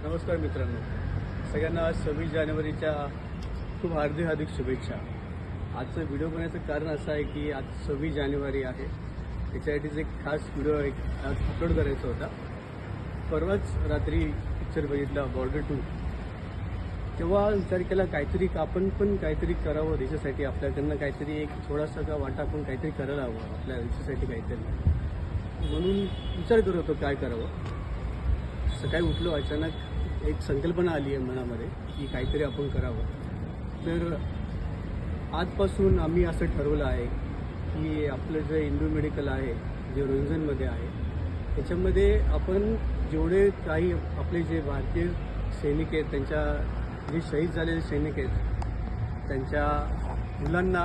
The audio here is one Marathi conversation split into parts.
नमस्कार मित्रांनो, सगळ्यांना आज 26 जानेवारीच्या खूप हार्दिक शुभेच्छा। आजचा व्हिडिओ बनवण्याचं कारण असं आहे की आज 26 जानेवारी आहे, त्याच्यासाठीच एक खास व्हिडिओ आज अपलोड करायचा होता। परवाच रात्री पिक्चर बघितला बॉर्डर 2, तेव्हा विचार केला काहीतरी आपण पण काहीतरी करावं देशासाठी, आपल्याकडनं काहीतरी एक थोडासा का वाटा आपण काहीतरी करायला हवं आपल्या देशासाठी काहीतरी, म्हणून विचार करत होतो काय करावं। सकाळी उठलो, अचानक एक संकल्पना आली आहे मनामध्ये की काहीतरी आपण करावं। तर आजपासून आम्ही असं ठरवलं आहे की आपलं जे इंडो मेडिकल आहे, जे रोंजनमध्ये आहे, त्याच्यामध्ये आपण जेवढे काही आपले जे भारतीय सैनिक आहेत, त्यांच्या जे शहीद झालेले सैनिक आहेत, त्यांच्या मुलांना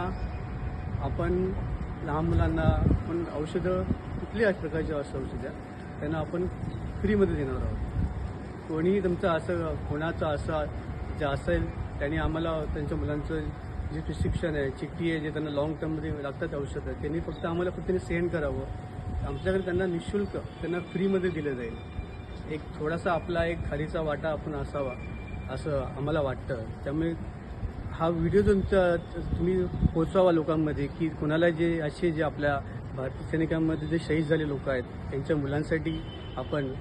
आपण, लहान मुलांना आपण औषधं कुठल्याही प्रकारची औषधं त्यांना आपण फ्रीमध्ये देणार आहोत। कोणीही तुमचं असं कोणाचं असं जे असेल त्यांनी आम्हाला त्यांच्या मुलांचं जे प्रिस्क्रिप्शन आहे, चिठ्ठी आहे, जे त्यांना लॉंग टर्ममध्ये लागतात औषधं, त्यांनी फक्त आम्हाला सेंड करावं। आमच्याकडे त्यांना निःशुल्क त्यांना फ्रीमध्ये दिलं जाईल। एक थोडासा आपला एक खालीचा वाटा आपण असावा असं आम्हाला वाटतं। त्यामुळे हा व्हिडिओ तुम्ही पोचवावा लोकांमध्ये की कोणाला जे असे जे आपल्या भारतीय सैनिकांमध्ये जे शहीद झाले लोक आहेत, त्यांच्या मुलांसाठी आपण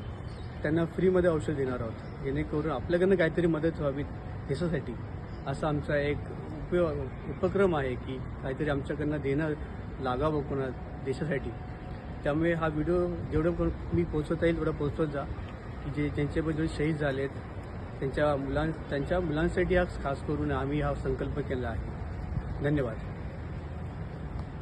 त्यांना फ्रीमध्ये औषध देणार आहोत, जेणेकरून आपल्याकडनं काहीतरी मदत व्हावी देशासाठी। असा आमचा एक उपक्रम आहे की काहीतरी आमच्याकडनं देणं लागावं कोणा देशासाठी। त्यामुळे हा व्हिडिओ जेवढं मी पोचवता येईल तेवढं पोचवत जा की जे त्यांच्याबद्दल शहीद झालेत, त्यांच्या मुलांसाठी हा खास करून आम्ही हा संकल्प केला आहे। धन्यवाद।